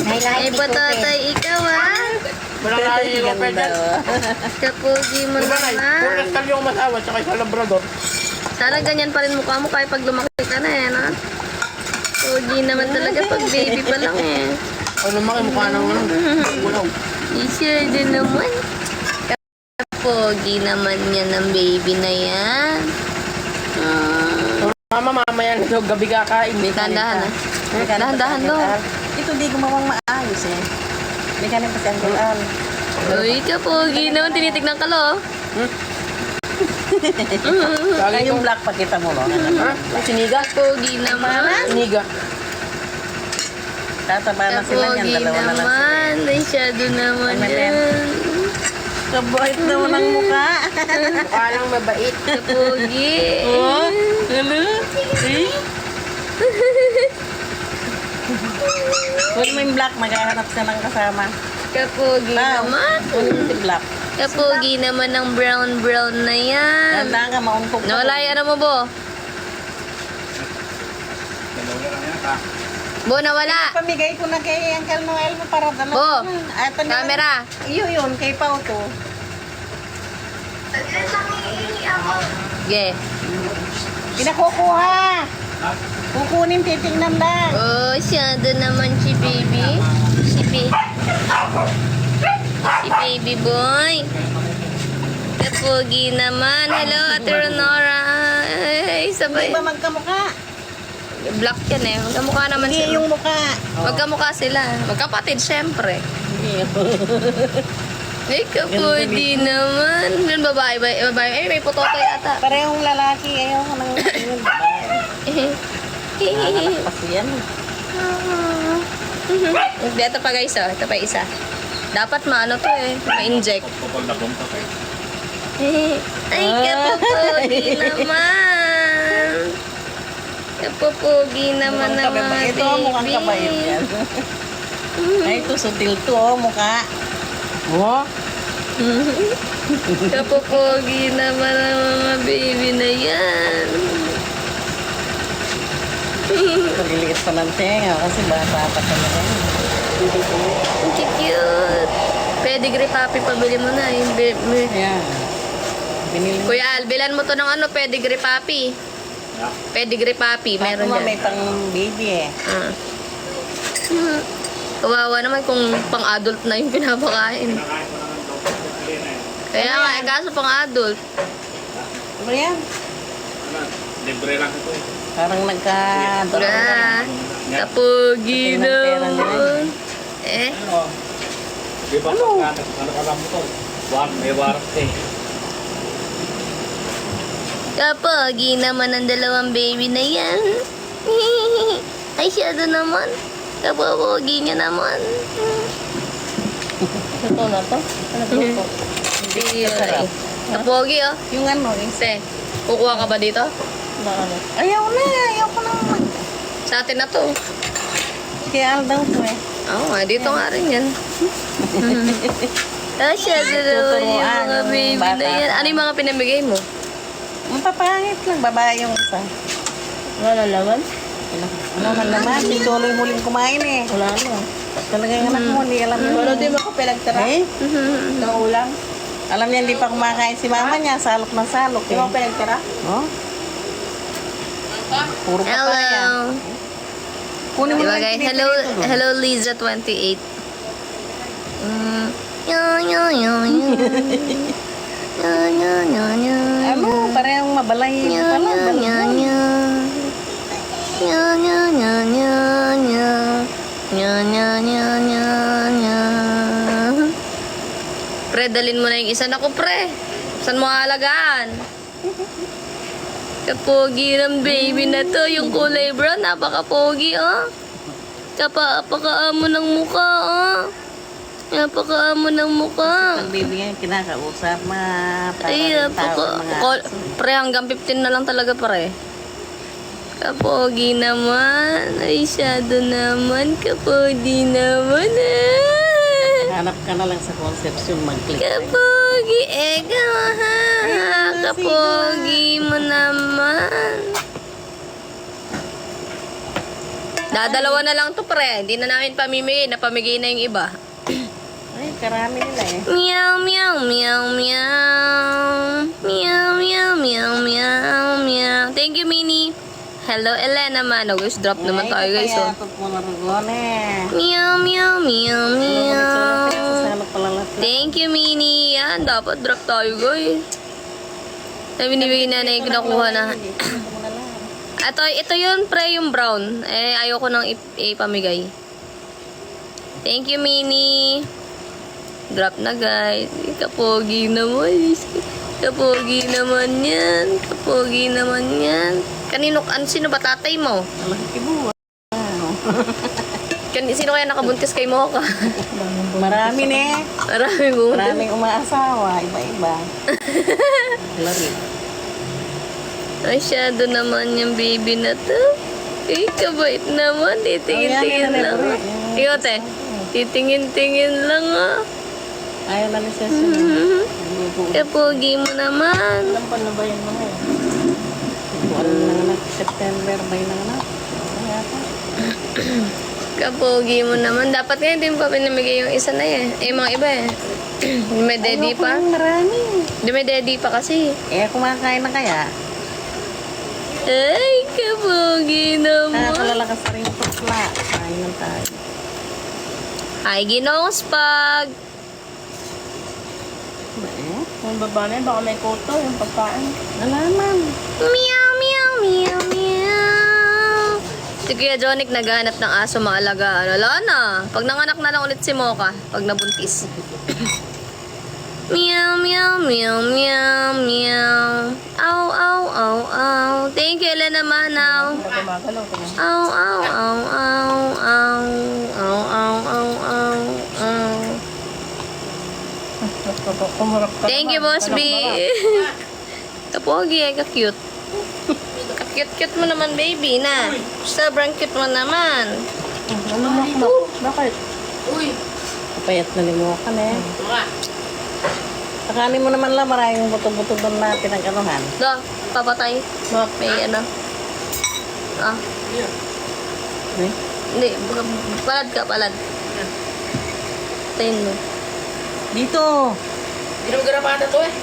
Ay, patatay ikaw, ha? Walang kaya yung pedal. Kapogi mo Diba na, naman. puro kastal yung masawa, tsaka sa labrador. Sana ganyan pa rin mukha mo kahit pag lumaki ka na, eh, no? Pogi naman talaga pag baby pa lang, eh. O lumaki mukha ng gulaw. Sure din naman. Pogi naman yan ng baby na yan. Mama, mamaya na daw gabi kakain. Dahan-dahan, ha? Dahan-dahan, do. Ito di gumawang maayos eh. May kanin kasi ang gulaan. Uy, Kapogi naman. Tinitignan ka, lo. Lagi Yung yung black pakita mo, no? Ha? Siniga? Pogi naman. Siniga. Tataba na sila Kapogi niyan, dalawa na lang sila. naman. Ay, shadow naman Ano yan? yan. Kabait naman ang mukha. Mukha lang mabait. Kapogi. Ano? Eh? Kunin mo yung black, maghahanap siya ng kasama. Kapogi naman. Kunin mo si black. Kapogi naman ng brown-brown na yan. Tandaan ka, mauntok ka. Nawala yung ano mo, Bo? Bo, nawala. Pamigay ko na kay Uncle Noel mo para dalawa. Bo, Ito na. camera. Yun, kay Pao to. Yeah. Pinakukuha. Kukunin, titignan lang. Oh, shadow naman si baby. Si baby boy. Kapogi naman. Hello, Ate Ronora. Ay, Hindi sabay. ba magkamukha? Black yan eh. Magkamukha naman Hindi sila. yung mukha. Magkamukha sila. Magkapatid, syempre. Hindi. Ay, kapogi naman. Yung babae, babae. Ay, may putotoy ata. Parehong lalaki. Ayaw ko nang yun. Anak pa siya. Hindi, ito pa guys, oh. Ito pa isa. Dapat maano to eh. Ma-inject. Ay, kapogi naman. Kapogi naman ng mga Ito ang mukhang kabait baby. yan. Ay, ito sutil to, oh, mukha. Oh, Kapogi naman ng mga baby na yan. Paliliit pa ng tenga kasi bata pa talaga yan. Ang cute. Pedigree papi, pabili mo na. Yan. Binili. Kuya Al, bilan mo to ng ano, pedigree papi. Pedigree papi, meron Ako dyan. may pang baby eh. Ah. Kawawa naman kung pang-adult na yung pinapakain. Kaya nga, eh, kaso pang-adult. Ano yan? Libre lang ito eh. Parang Ah, kapogi Tingnan pera nila naman. Eh, Ano? Di ba pagka ano ka lang mo to? May warranty. kapogi naman ang dalawang baby na yan. Ay, shadow naman. Kapogi niya naman. Ito na to? Ano to? Hindi, kapogi oh. Yung ano eh. Te, kukuha ka ba dito? Na ano? Ayaw na. Ayaw ko na. Sa atin na to. Kaya daw to eh. Oo nga, dito nga rin yan. Ah, shadow naman yung mga baby na yan. Ano yung mga pinamigay mo? Mapapangit lang. Babae yung isa. Wala laman? Ano man naman. Si Cholo yung huling kumain eh. Wala na. Talaga yung anak mo. Hindi alam mo. Wala din ako pinagtara. Eh? Ng ulam. Alam niya hindi pa kumakain si mama niya. Salok na salok Di eh. mo pinagtara? Oh? Puro papaya. Hello. Kunin mo Diba lang guys? yung Hello, pinipili ko. hello Liza 28. Yo, yo, yo, yo. Yo, yo, yo, yo. Ano? Parehong mabalay Yo, pala. yo, yo, yo. Yo, yo, yo, yo, yo. Yo, yo, yo, yo, yo. Pre, dalin mo na yung isa. Naku, pre. Saan mo aalagaan? Kapogi ng baby na to. Yung kulay brown, napaka-pogi, oh. Napakaamo ng mukha, oh. Napakaamo ng mukha. Ang baby niya kinakausap Ay, pre, hanggang 15 na lang talaga, pre. Kapogi naman. Ay, shadow naman. Kapogi naman, Hanap ka na lang sa Concepcion, mag-click. Kapogi, ikaw, ha? Kapogi mo naman. Dadalawa na lang to pre. Hindi na namin pamimigay. Napamigay na yung iba. Ay, karami nila eh. Meow, meow, meow, meow. Meow, meow, meow, meow, meow. Thank you, Minnie. Hello, Elena Manogos. Drop naman tayo, guys. Oh. Kaya mo na rin eh. Meow, meow, meow, meow. Sasalap pala lahat. Thank you, Minnie. Yan, dapat drop tayo, guys. Sabi ni Bigay Nanay, nakuha na. Ito yun, pre, yung brown. Eh, ayoko nang ipamigay. Thank you, Minnie. Drop na, guys. Kapogi naman. Kapogi naman yan. Kapogi naman yan. Sino ba tatay mo? Malaki mo. Sino kaya nakabuntis kay Mocha? Marami ne. Maraming buntis. Maraming umaasawa. Iba-iba. Lari. Masyado naman yung baby na to. Eh, kabait naman. Titingin-tingin lang. Ikaw, te. Titingin-tingin lang, ah. Ayaw na ni Cecil. Kapogi mo naman. Alam pa na ba yung mga yan? Ano na nga, September ba yun na nga? Kapogi mo naman. Dapat nga hindi mo pa pinamigay yung isa na yan. Eh, mga iba eh. Hindi may daddy Ayoko pa. ng marami. Hindi may daddy pa kasi. Eh, kumakain na kaya? Ay, kapogi naman. Nakakalakas na rin yung tukla. Kain lang tayo. Ay, Ginoong Spag. Eh, Yung baba na yun, baka may koto, yung pagkain. nalaman. Meow, meow, meow, meow. Si Kuya Jonic naghahanap ng aso maalagaan. Wala na. Pag nanganak na lang ulit si Mocha. Pag nabuntis. Meow, meow, meow, meow, meow. Ow, ow, ow, ow. Thank you, Elena Manaw. Pag gumagalaw, ito na. Ow, ow, ow, ow, ow. Ow, ow, ow, ow, ow. Kumarap ka Thank you, naman. Boss B. Kapogi, ka-cute. Ka-cute-cute mo naman, baby, na. Sobrang cute mo naman. Ano mo? Bakit? Kapayat na limo ka na eh. Sakanin mo naman lang maraming buto-buto doon na pinag-anuhan. Do, papatay. May ano. Ah, Eh? hindi. Palad ka, palad. Tayin mo. Dito! Hindi naman garapata to eh.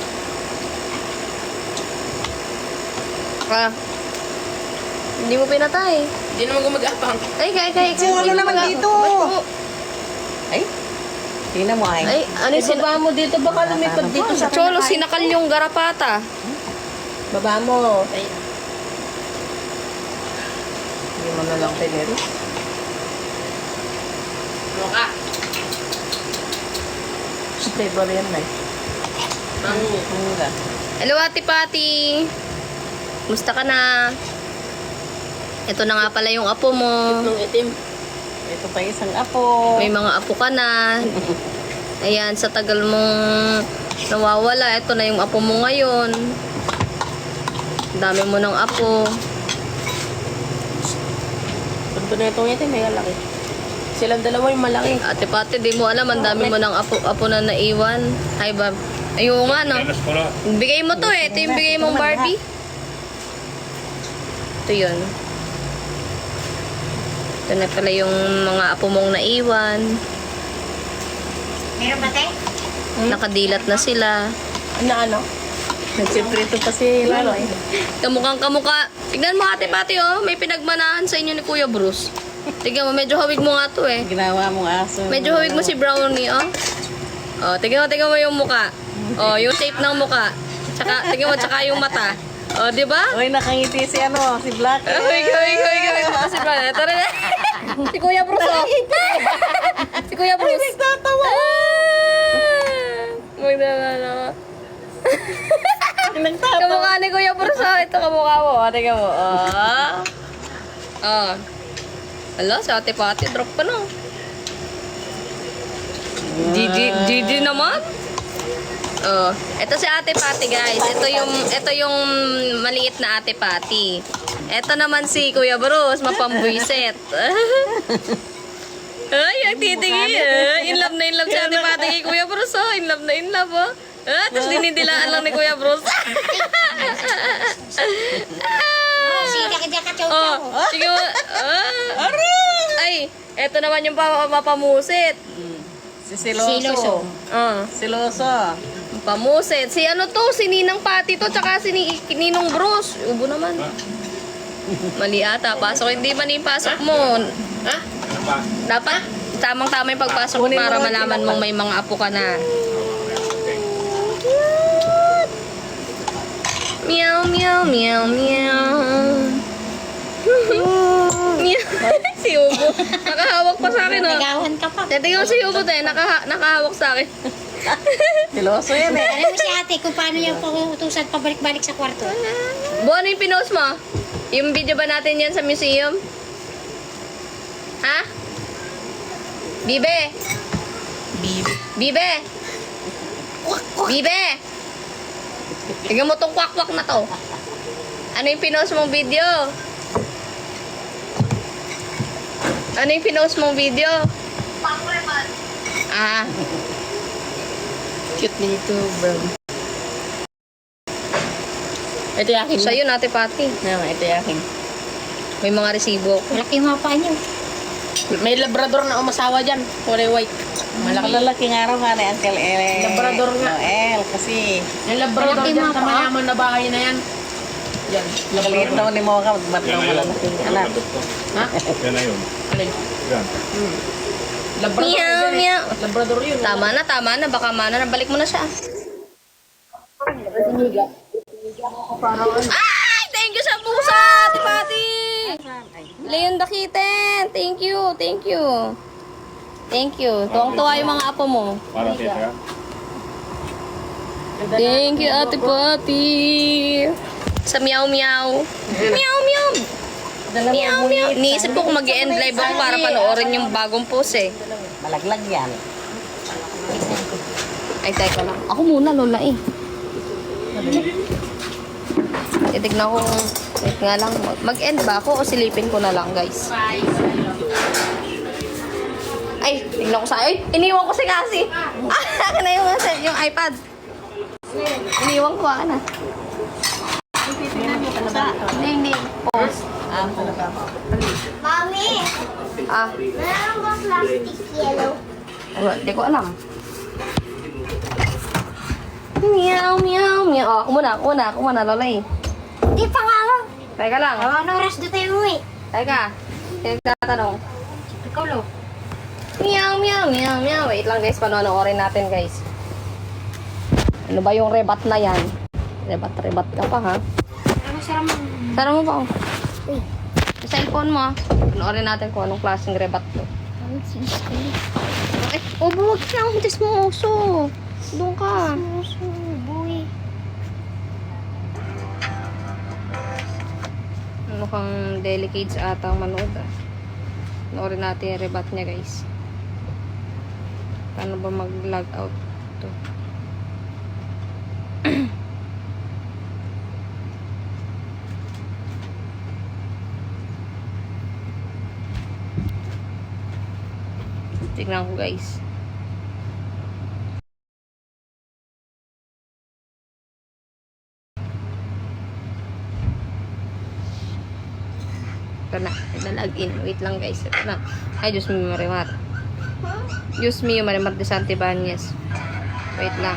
Ah. Hindi mo pinatay. Hindi naman gumagapang. Ay, kaya. Ano naman dito? Ay! Tingnan mo ay. Ay, ano yung Baba mo dito, baka lumipad dito sa Cholo, sinakal yung garapata. Baba mo. Ay. Hindi mo na lang tinero. Loka. Stable yan na eh. Ano ka? Hello, Ate Pati. Musta ka na? Ito na nga pala yung apo mo. Nung itim. Ito pa isang apo. May mga apo ka na. Ayan, sa tagal mong nawawala, ito na yung apo mo ngayon. Dami mo ng apo. Punto na itong itim, may laki. Silang dalawa yung malaki. Ate Pati, di mo alam, ang dami mo ng apo na naiwan. Hi, Bob. Ayun nga, no? Alas pala. Bigay mo to eh. Ito yung bigay mong Barbie. Ito yun. Ito na pala yung mga apo mong naiwan. Meron ba tayo? Nakadilat na sila. Ano? Nagsiprito pa si Lalo eh. Kamukhang kamuka. Tignan mo, Ate Pati, oh. May pinagmanahan sa inyo ni Kuya Bruce. Tignan mo, medyo hawig mo nga to eh. Ginawa mong aso. Medyo hawig mo si Brownie, oh. Oh, tignan mo yung muka. Oh, yung shape ng muka. Tsaka, tignan mo, tsaka yung mata. Oh, di ba? Uy, nakangiti si ano, si Black. Hoy. Ito si Brownie. Ito rin. Si Kuya Bruce, oh. Si Kuya Bruce. Nagtatawa. Magdala. Nagtatawa. Kamukha ni Kuya Bruce, oh. Ito kamukha mo. Oh, tignan mo. Oh. Oh. Hala, si Ate Pati, drop ka na. GG naman. Oh, ito si Ate Pati, guys. Ito yung maliit na Ate Pati. Ito naman si Kuya Bruce, mapambuiset. Ay, ang titingin. In love na in love si Ate Pati kay Kuya Bruce, oh. In love, oh. Ah, tapos dinidilaan lang ni Kuya Bruce. Si jaket-jaket chow Oh, chow. sige. Ay, eto naman yung papamusit. Si Siloso. Siloso. Siloso. Pamusit. Si ano to, si Ninang Pati to, tsaka si Ninong Bruce. Ubo naman. Mali ata, pasok. Hindi man ipasok mo. Ha? Ano ba? Dapat tamang-tama yung pagpasok mo para malaman mong may mga apo ka na. Meow, meow, meow, meow. Meow. Si Ubo. Nakahawak pa sa akin, oh. Nagawan ka pa. Tingnan mo si Ubo, nakahawak sa akin. Siloso yan eh. Alam mo si ate kung paano yung pautusan pabalik-balik sa kwarto. Bu, ano yung pinost mo? Yung video ba natin yan sa museum? Ha? Bibe! Bibe! Bibe! Tingnan mo tong kwak-kwak na to. Ano yung pinost mong video? Ano yung pinost mong video? Ah, Cute nito, bro. Ito yung akin. sa'yo natin pati. Ito yung akin. May mga resibo ako. Malaki yung mga paa niyo. May labrador na umasawa dyan. Kulay white. Malaki. Malaki nga raw nga ni Uncle El. Labrador nga. Noel, kasi Yung labrador Malaki dyan mga sa paa. mayaman na bahay na yan. Yan. maliit daw ni Mocha, ba't daw malalaki anak. Ha? Yan na yun. Alin? Yan. Labrador Meow, yun eh. meow. Labrador yun. Tama na. Baka mana, nabalik mo na siya. Ay! Thank you sa pusa, Ate Pati! Leon Dakiten! Thank you. Tuwang-tuwa yung mga apo mo. Para tita. Thank you, Ate Pati! Sa meow meow. Meow meow. Meow meow. Iniisip ko kung mag-end live ako para panoorin yung bagong post eh. Malaglag yan. Ay, teka lang. Ako muna, Lola eh. Titignan ko. Wait nga lang. Mag-end ba ako o silipin ko na lang, guys? Ay, tignan ko sa... Ay, iniwan ko si Cassie. Akin na yung iPad. Iniwan ko, na. Hindi. Post. Mami! Ah, Meron ba plastic yellow? hindi ko alam. Meow, meow, meow. Oh, ako muna, Lola eh. Di pa nga lang. Teka lang. Ano oras doon tayo umuwi? Teka. Nagtatanong. Ikaw lo. Meow, meow, meow, meow. Wait lang guys, panonoorin natin guys. Ano ba yung rebat na yan? Rebat ka pa ha? Ano siya mo? Tara mo ba? Uy. Yung cellphone mo. Panoorin natin kung anong klaseng rebat to. Ang sis ko. Ay, buwag ka. Huntis mo uso. Doon ka. Boy. Mukhang delicate sa atang manood ah. Panoorin natin yung rebat niya guys. Paano ba mag-log out to? Tignan ko guys. Ito na. Nag-in. Wait lang guys. Ito na. Ay, Diyos me, Marimar. Diyos me, Marimar de Santibanyes. Wait lang.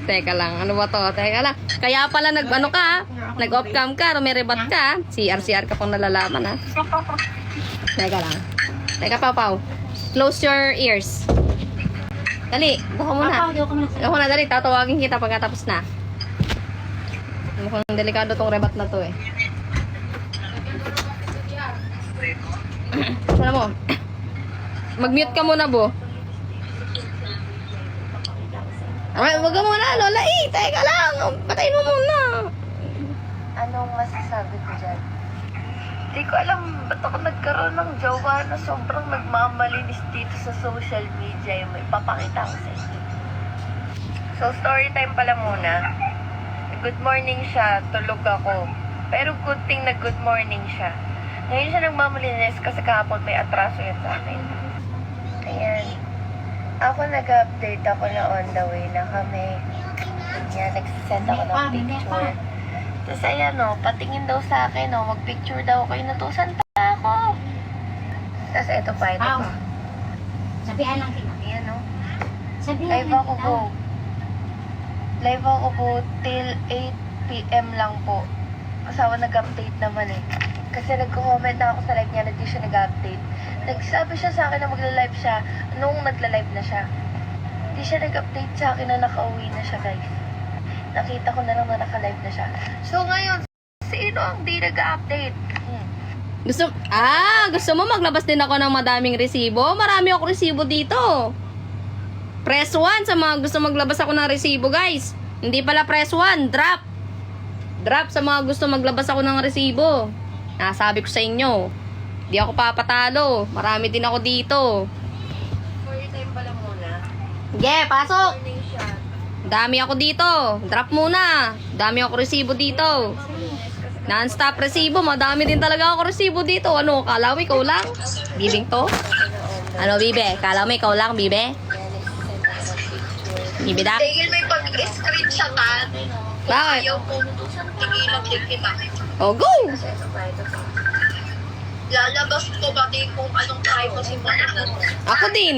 Teka lang, ano ba to? Teka lang. Kaya pala nag-ano ka, ha? Nag-off cam ka, rumirebat ka, ha? CR ka pang nalalaman, ha? Teka lang. Teka, Pau. Close your ears. Dali, buka muna. Buka muna, dali. Tatawagin kita pagkatapos na. Mukhang delikado tong rebat na to, eh. Sana mo? Mag-mute ka muna, Bo. Ay, wag ka muna, Lola. Teka lang. Patayin mo muna. Anong masasabi ko dyan? Di ko alam ba't ako nagkaroon ng jowa na sobrang nagmamalinis dito sa social media yung may papakita ko sa inyo. So, story time pala muna. Good morning siya, tulog ako. Pero good thing na good morning siya. Ngayon siya nagmamalinis kasi kahapon may atraso yan sa akin. Ayan. Ako nag-update ako na on the way na kami. Yan, nagsisend ako ng picture. Tapos ayan o, patingin daw sa akin o, mag-picture daw ako, inutusan pa ako. Tapos ito pa. Sabihan lang kita. Ayan o. Sabihan Live lang ako kita. po. Live ako po till 8 p.m. lang po. Kasawa nag-update naman eh. Kasi nagko-comment na ako sa live niya na di siya nag-update. Nagsabi siya sa akin na magla-live siya nung nagla-live na siya. Di siya nag-update sa akin na nakauwi na siya, guys. Nakita ko na lang na naka-live na siya. So ngayon, sino ang di nag-update? Gusto mo maglabas din ako ng madaming resibo? Marami ako resibo dito. Press 1 sa mga gusto maglabas ako ng resibo, guys. Hindi pala press 1, drop. Drop sa mga gusto maglabas ako ng resibo. Nasabi ko sa inyo. Di ako papatalo. Marami din ako dito. For time pala muna. Yeah, pasok. Morning shot. Dami ako dito. Drop muna. Dami ako resibo dito. Non-stop resibo. Madami din talaga ako resibo dito. Ano, kala mo ikaw lang? Bibing to? Ano, bibe? Kala mo ikaw lang, bibe? Bibe dak? Tigil mo yung pag-screenshotan. Bakit? Ayaw po, tigilan din kita. Oh, go! Lalabas ko pati kung anong privacy mo na. Ako din.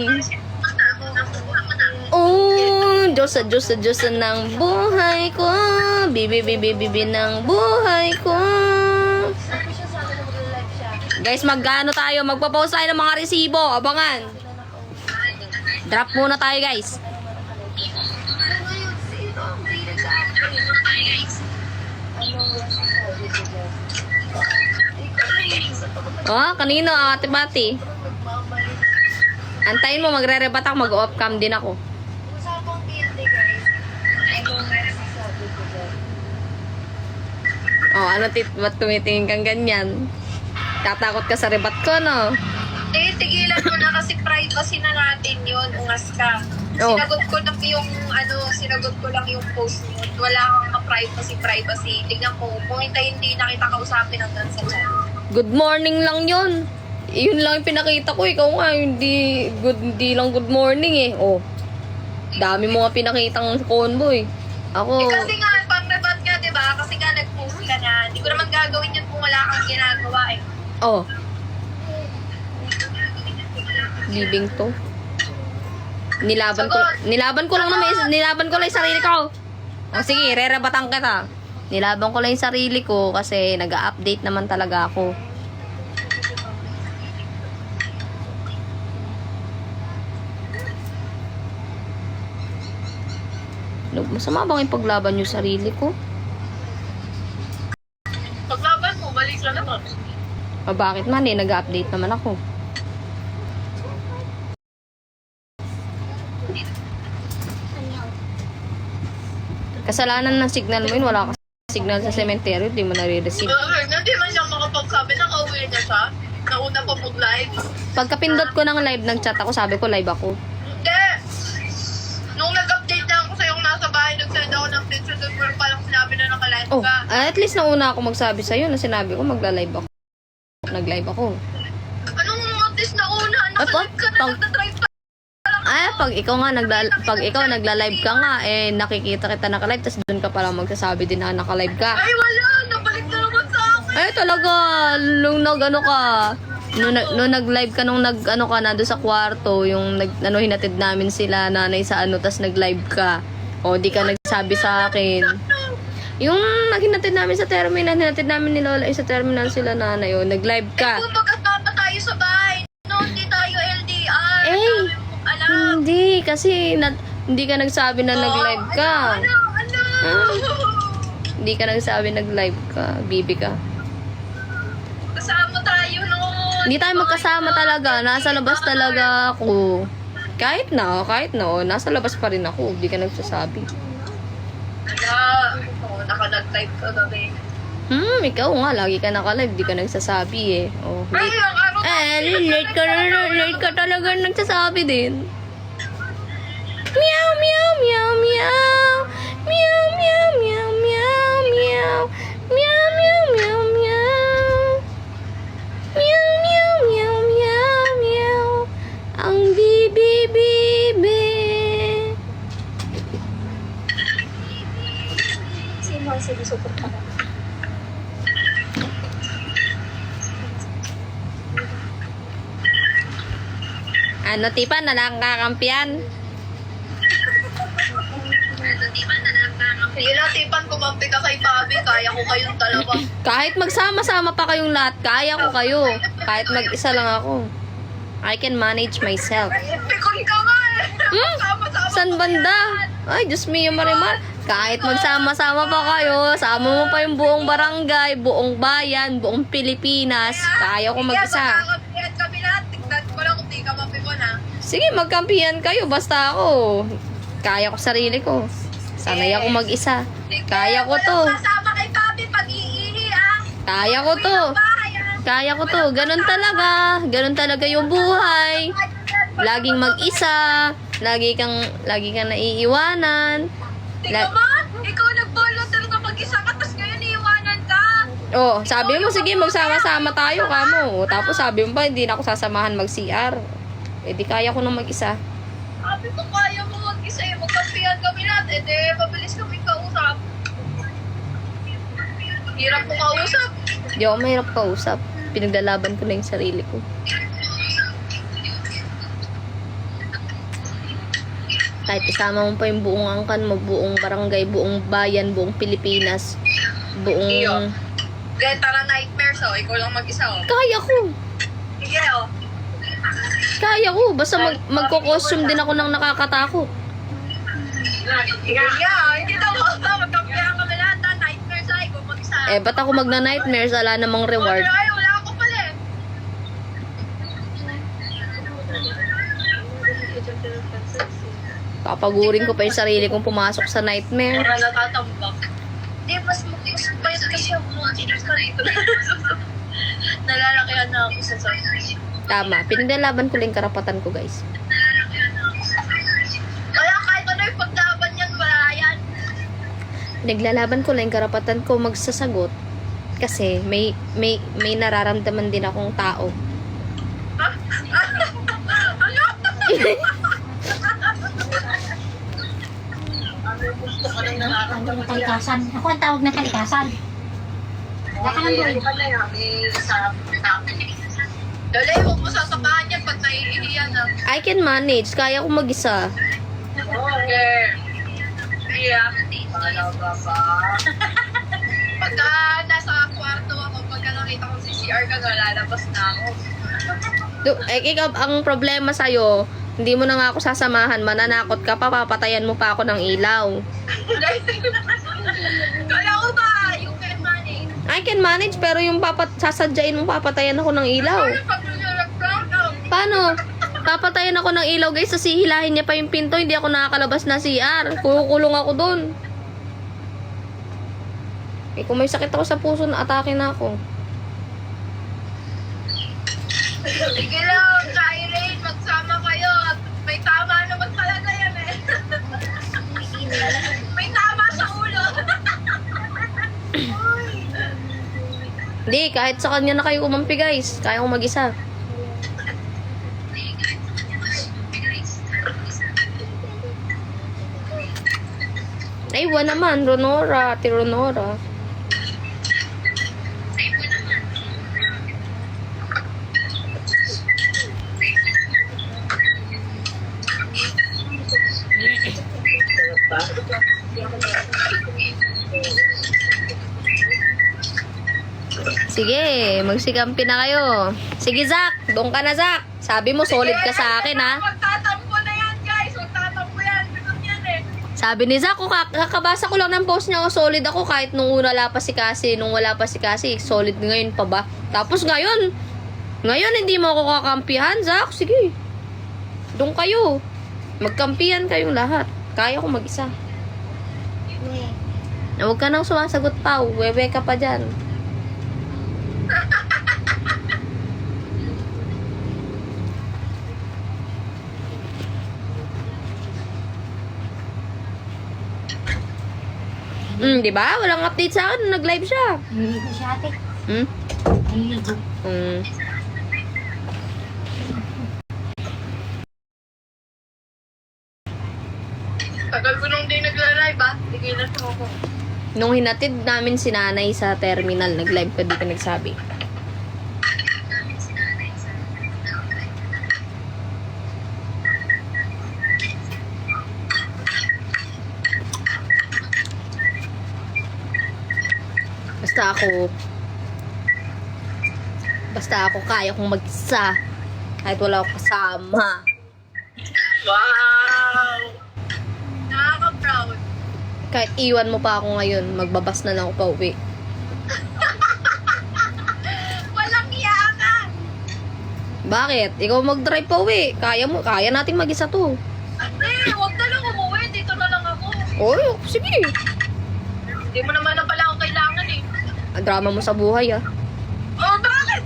Oh, Diyos ng buhay ko. Bibi ng buhay ko. Sabi siya sa akin na mag-live siya. Guys, magkano tayo? Magpa-post tayo ng mga resibo. Abangan. Drop muna tayo, guys. So ngayon, sino ang di nag-update? Anong masasabi ko dyan? Oh, kanino, Ate Bati? Nagmamali. Antayin mo, magre-rebat ako. Mag-off cam din ako. Usapang PND, guys. Anong masasabi ko dyan? Oh, ano, ba't tumitingin kang ganyan? Tatakot ka sa rebat ko, no? Tigilan mo na kasi privacy na natin yun. Ungas ka. Oh. Sinagot ko lang yung post mo. Wala kang privacy. Tignan mo, kung hindi na kita kausapin hanggang sa chat. Good morning lang yun. Yun lang yung pinakita ko. Ikaw nga, hindi lang good morning eh. Oh, dami mo nga pinakitang convoy. Ako, Kasi nga, pang-rebat ka, diba? Kasi nga, nag-post ka na. Hindi ko naman gagawin yun kung wala kang ginagawa eh. oh. Libing to. Nilaban ko lang yung sarili ko. Oh, sige, re-rebatan kita. Nilaban ko lang yung sarili ko kasi nag-update naman talaga ako. Masama bang yung paglaban yung sarili ko? Paglaban mo, balik lang naman. Bakit man eh, nag-update naman ako. Kasalanan ng signal mo yun, wala ka signal sa cemetery, di mo nare-receive. Hindi man siya makapagsabi na kauwi na siya. Nauna pa mag-live. Pagkapindot ko ng live ng chat ako, sabi ko live ako. Hindi! Nung nag-update na ako sa'yo kung nasa bahay, nag-send ako ng picture doon, pero palang sinabi na naka-live Oh, ka. at least nauna ako magsabi sa'yo na sinabi ko magla-live ako. Nag-live ako. Anong at least nauna? Naka-live ka na, nagda-drive pa. Pag ikaw nagla-live ka nga, eh nakikita kita naka-live, tapos doon ka pala magsasabi din na naka-live ka. Ay, wala! Nabalik na naman sa akin! Ay, talaga, nung nag-live ka, nung nag-ano ka na doon sa kwarto, yung hinatid namin sila nanay sa tas nag-live ka. O, di ka nagsabi sa akin. Yung hinatid namin sa terminal, hinatid namin ni Lola sa terminal sila nanay, o, nag-live ka. Kung magkasama tayo sa bahay, no, hindi tayo LDR. Eh, Alam. hindi, kasi hindi ka nagsabi na nag-live ka. Ano? Hindi ka nagsabi nag-live ka, bibi ka. Kasama tayo noon. Hindi tayo magkasama talaga, nasa labas talaga ako. Kahit na, nasa labas pa rin ako, hindi ka nagsasabi. Naka-live ka gabi. Ikaw nga, lagi ka naka-live, di ka nagsasabi eh. Oh, Ay, late. ang araw Late ka talaga nagsasabi din. Meow, meow, meow, meow. Meow, meow, meow, meow, meow. Meow, meow, meow, meow. Meow, meow, meow, meow, meow. Ang bibi, bibi. Ano, Tipa? Nalangkakampiyan? Sige lang, Tipan, kumampi ka kay Bobby. Kaya ko kayong dalawa. Kahit magsama-sama pa kayong lahat, kaya ko kayo. Kahit mag-isa lang ako. I can manage myself. Pikon ka nga eh. Sama-sama San banda? Ay, Diyos mio, Marimar. Kahit magsama-sama pa kayo, sama mo pa yung buong barangay, buong bayan, buong Pilipinas, kaya ko mag-isa. Magkakapihan kami lahat. Tignan ko lang kung di ka mapikon ha. Sige, magkampihan kayo, basta ako. Kaya ko sarili ko. Sanay ako mag-isa. Kaya ko to. Walang kasama kay Bobby pag iihi ah. Kaya ko to. Bahay ah. Kaya ko to. Ganun talaga. Ganun talaga yung buhay. Laging mag-isa. Lagi kang naiiwanan. Tingnan mo, ikaw nag-volunteer ka mag-isa ka, tapos ngayon iiwanan ka. Oh, sabi mo, sige, magsama-sama tayo, kamo. Tapos sabi mo pa, hindi na ako sasamahan mag-CR. Eh, di kaya ko nang mag-isa. Sabi ko, kaya mo mag-isa eh. Magkampihan kami natin. Eh, mabilis kami kausap. Hirap mo kausap. Di ako mahirap kausap. Pinaglalaban ko lang yung sarili ko. Kahit isama mo pa yung buong angkan mo, buong barangay, buong bayan, buong Pilipinas, buong... Iyo. Ganyan, tara nightmares oh. Ikaw lang mag-isa oh. Kaya ko. Sige oh. Kaya ko. Basta magko-costume din ako ng nakakatakot. Hindi daw ako. Magkampihan kami lahat ha. Nightmares ah. Ikaw mag-isa. Eh, ba't ako magna-nightmares? Wala namang reward. Ay, wala ako pala eh. Papagurin ko pa yung sarili kong pumasok sa nightmare. Para natatambak. Hindi, mas payat kasi ako mga ito. Nalalakihan na ako sa sabi. Tama. Pinaglalaban ko lang yung karapatan ko, guys. Wala, kahit ano yung paglaban yan, wala yan. Pinaglalaban ko lang yung karapatan ko magsasagot. Kasi may nararamdaman din akong tao. Ano yung kalikasan? Ako ang tawag na kalikasan. Wala ka lang doon. Dali, huwag mo sasabahan yan pag naiihiyan ah. I can manage. Kaya ko mag-isa. Okay. Yeah. Talaga ba? Pagka nasa kwarto ako, pagka nakita ko si CR ka, lalabas na ako. Ikaw, ang problema sa'yo, hindi mo na nga ako sasamahan. Mananakot ka pa, papatayan mo pa ako ng ilaw. Kala ko ba, you can manage. I can manage, pero yung sasadyain mong papatayan ako ng ilaw. Ano pag nag-brown Paano? Papatayan ako ng ilaw, guys. Sa hilahin niya pa yung pinto, hindi ako nakakalabas na CR. Kukulong ako dun. Eh, kung may sakit ako sa puso, na-atake na ako. Sige lang, Irene, magsama kayo. May tama naman talaga yan eh. May tama sa ulo. Hindi, kahit sa kanya na kayo kumampi, guys. Kaya ko mag-isa. Ay, wala naman. Ronora. Ate Ronora. Sige, magsikampi na kayo. Sige, Zach. Doon ka na, Zach. Sabi mo, solid ka sa akin, ha? Magtatampo na yan, guys. Magtatampo yan. Ganun yan eh. Sabi ni Zach, kakabasa ko lang ng post niya, solid ako kahit nung una wala pa si Cassie, solid ngayon pa ba? Tapos ngayon hindi mo ako kakampihan, Zach. Sige. Doon kayo. Magkampihan kayong lahat. Kaya ko mag-isa. Huwag ka nang sumasagot pa. Wewe ka pa dyan. Di ba? Walang update sa akin nung nag-live siya. Niligo siya ate. Niligo. Tagal ko nung di nagla-live ah. Tigilan mo ako. Nung hinatid namin si nanay sa terminal, nag-live pa, di ka nagsabi. Basta ako kaya kong mag-isa. Kahit wala akong kasama. Wow! Nakaka-proud. Kahit iwan mo pa ako ngayon, magbabas na lang ako pa uwi. Walang yakan! Bakit? Ikaw mag-drive pa uwi. Kaya mo, kaya nating mag-isa to. Huwag na lang umuwi. Dito na lang ako. Oy, sige. Hindi mo naman na pala ako kailangan eh. Ang drama mo sa buhay, ah. Oh, bakit?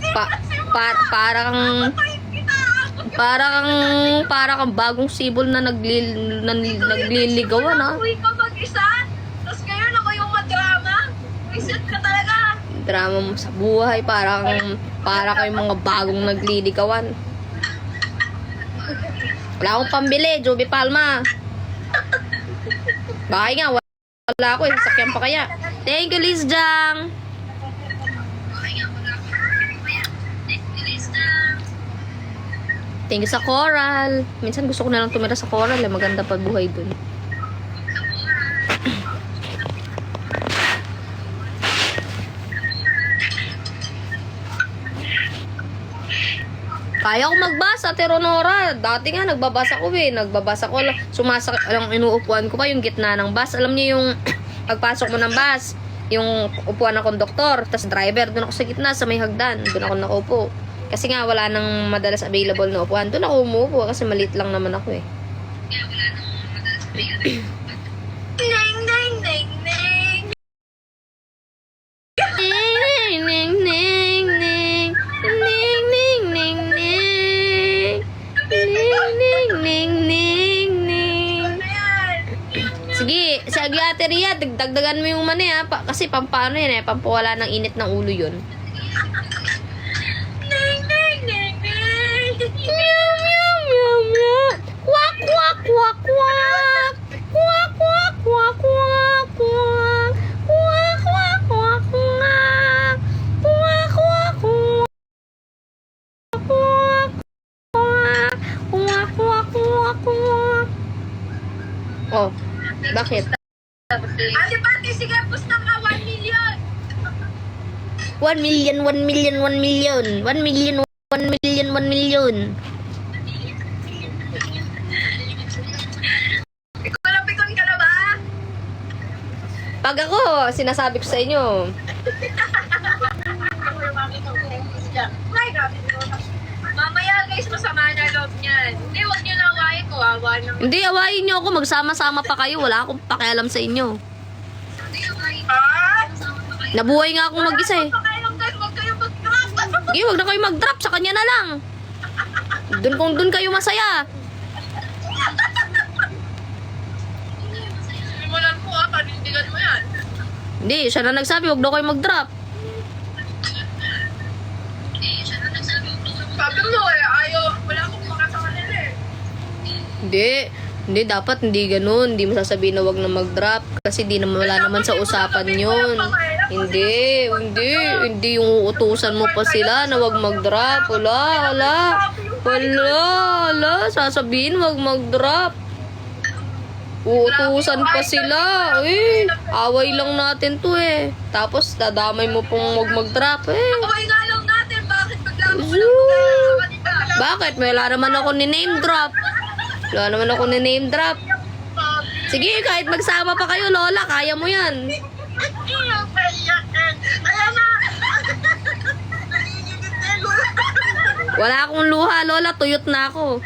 Para kang bagong sibol na nagliligawan, ah. Uwi ka mag-isa? Tapos ngayon ako yung madrama? Reset ka talaga. Drama mo sa buhay, para kayong mga bagong nagliligawan. Wala akong pambili, Joby Palma. Bakit nga, wala ako eh. Sasakyan pa kaya. Thank you, Liz Jang. Thank you sa Coral. Minsan gusto ko na lang tumira sa Coral. Eh. Maganda pa buhay dun. Kaya ko magbasa, Teronora. Dati nga, nagbabasa ko eh. Nagbabasa ko lang. Alang inuupuan ko pa yung gitna ng bus. Alam niyo yung pagpasok mo ng bus, yung upuan ng konduktor, tas driver, doon ako sa gitna, sa may hagdan. Doon ako nakaupo. Kasi nga, wala nang madalas available na upuan. Doon ako umuupo kasi maliit lang naman ako eh. Ning, ning, ning, ning. Ning, ning, ning, ning. Ning, ning, ning, ning. Ning, ning, ning, ning, ning. Sige, sige Ate Ria, dagdagan mo yung mani ha. Kasi pampano yan eh, pampawala ng init ng ulo yun. Ning, ning, ning, ning. Meow, meow, meow, meow. Quack, quack, quack, quack. Quack, quack, quack, quack, quack. Quack, quack, quack, quack. Quack, quack, quack. Quack, quack. Quack, quack, quack, quack. Oh, bakit? Ate Pati, sige, pusta ka, 1 million. 1 million, 1 million, 1 million. 1 million, 1 million, 1 million. Pikon ka na ba? Pag ako, sinasabi ko sa inyo. Ay, grabe. Mamaya guys, masama na loob niyan. Hindi, huwag niyo nawain ko. Awa naman. Hindi, awayin nyo ako. Magsama-sama pa kayo. Wala akong pakialam sa inyo. Ah? Nabuhay nga akong mag-isa eh. Pakailang guys, huwag kayong mag-drop. Sige, wag na kayo mag-drop. Sa kanya na lang. Kung doon kayo masaya. Simulan mo panindigan mo yan. Hindi, siya na nagsabi. Wag na kayo mag-drop. Sabi mo ayaw, wala akong makasama nila eh. Hindi, dapat hindi ganun. Hindi masasabihin na wag na mag-drop. Kasi wala naman sa usapan yun. Hindi yung uutusan mo pa sila na wag mag-drop. Wala. Sasabihin wag mag-drop. Uutusan pa sila. Eh, away lang natin to eh. Tapos dadamay mo pong wag mag-drop eh. Away nga lang natin, bakit bigla mo Zoo. lang kanina? Bakit? Wala naman ako ni name drop. Sige, kahit magsama pa kayo, Lola, kaya mo yan. Ayan na! Wala akong luha, Lola, tuyot na ako.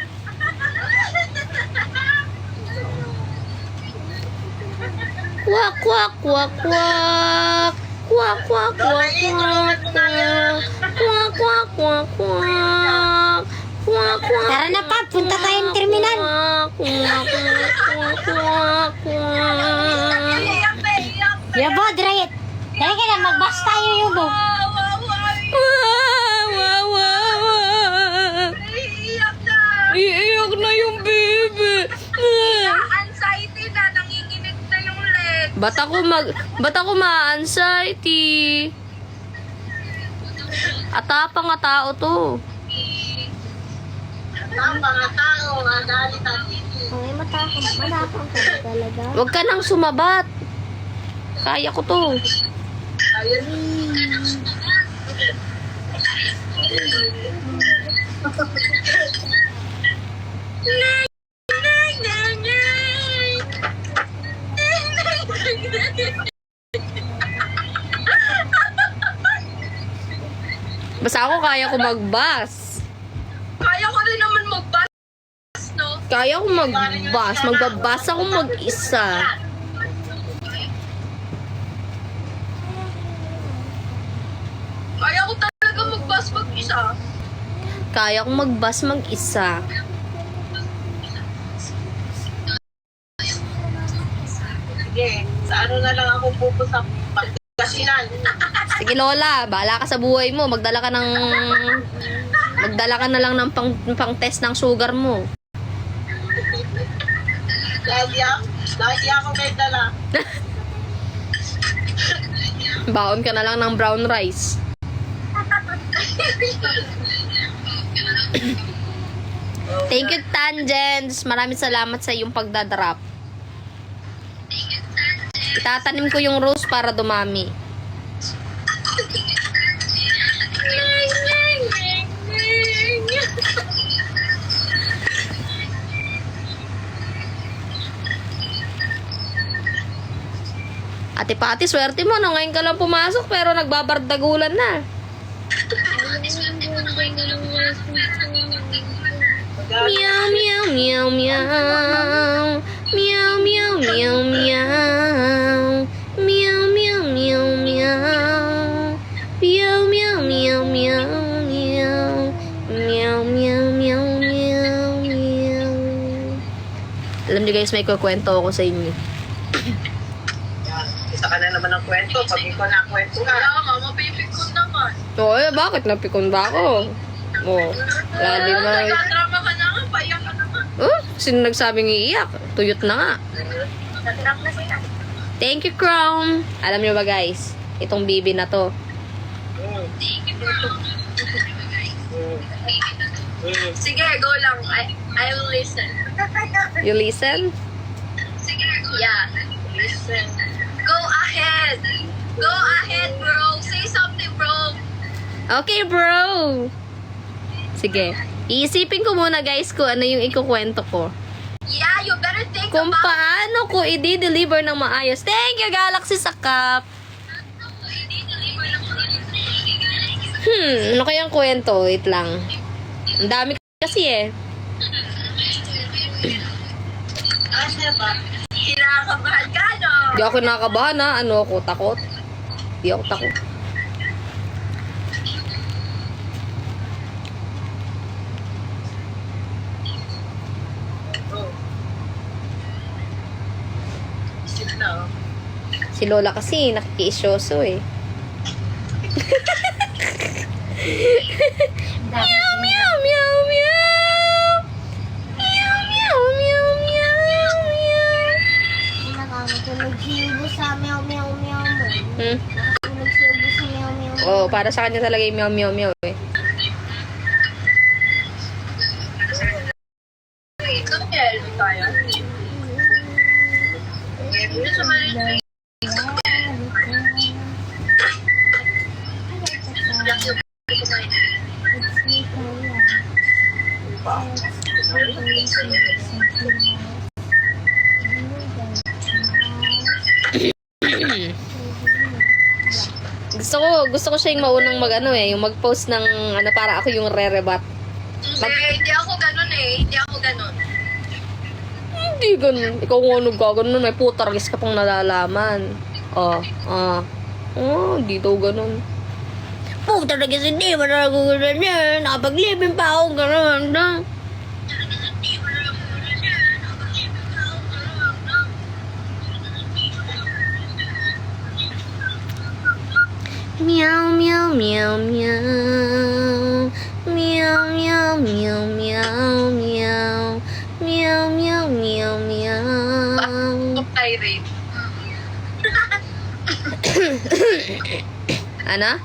Kwak, kwak, kwak, kwak. Kwak, kwak, kwak, kwak, kwak. Kwak, kwak, kwak, kwak. Kwak, kwak. Tara na pa, punta tayong terminal. Kwak, kwak, kwak, kwak. Iyak na, iyak na! Yabo, Drayet. Tara ka na, mag-bus tayo, Yobo. Iyak na! Iiyak na yung baby. Anxiety na, nanginginig na yung leg. Ba't ako ma-anxiety? Atapang nga tao to. Ay, matapang ka ba talaga? Huwag ka nang sumabat. Kaya ko to. Basta ako kaya ko mag-bus. Kaya ko rin naman mag-bus, no? Kaya ko mag-bus. Magbabas ako mag-isa. Kaya ko talaga mag-bus mag-isa. Kaya ko mag-bus mag-isa. Sige, sa ano na lang ako pupunta Pangasinan. Sige Lola, bahala ka sa buhay mo. Magdala ka na lang ng pang-test ng sugar mo. Lagi ako may dala. Baon ka na lang ng brown rice. Thank you, Tangents. Maraming salamat sa iyong pagdadrop. Itatanim ko yung rose para dumami. Ate Pati, swerte mo. No? Ngayon ka lang pumasok pero nagbabardagulan na. Meow, meow, meow, meow. Meow, meow, meow, meow. Meow, meow, meow, meow. Meow, meow, meow, meow, meow. Meow, meow, meow, meow, meow. Alam niyo guys, may kukwento ako sa inyo. Isa ka na naman ng kwento. Pag ikaw na kwento na. Kaya nga, mapipikon naman. Oh, bakit napikon ba ako? Oh, lali na. Nagkatrama ka na nga, paiyak ka naman. Oh, sino nagsabing iiyak? Tuyot na nga. Nag-drop na sila. Thank you, Crown. Alam niyo ba guys, itong bibi na to. Sige, go lang. I will listen. You listen? Yeah. Listen. Go ahead. Go ahead, bro. Say something, bro. Okay, bro. Sige. Iisipin ko muna guys kung ano yung ikukwento ko. Yeah, you better think Kung about paano ko i-deliver ng maayos. Thank you, Galaxy Sakap. Ano kayang kwento? Wait lang. Ang dami kasi eh. Ano ba? kinakabahan ka, no? Di ako nakakabahan ha. Ano ako? Takot? Di ako takot. Isip na, oh. Si Lola kasi nakikiisyoso eh. Meow, meow, meow, meow. Meow, meow, meow, meow, meow. Nagsiubo sa meow meow meow mo. Nagsiubo sa meow meow. Oh, para sa kanya talaga yung meow, meow, meow eh. Kaya, tayo. Gusto ko siya yung maunang mag-ano eh, yung mag-post ng ano para ako yung re-rebat. Hindi ako ganun eh. Hindi ako ganun. Hindi ganun. Ikaw nga nagkaganon eh, putargis ka pang nalalaman. Hindi daw ganun. Putargis hindi, managagunan yan. Nakapaglibin pa ako, ganun. Meow, meow, meow, meow. Meow, meow, meow, meow, meow. Meow, meow, meow, meow. Irate. Ano?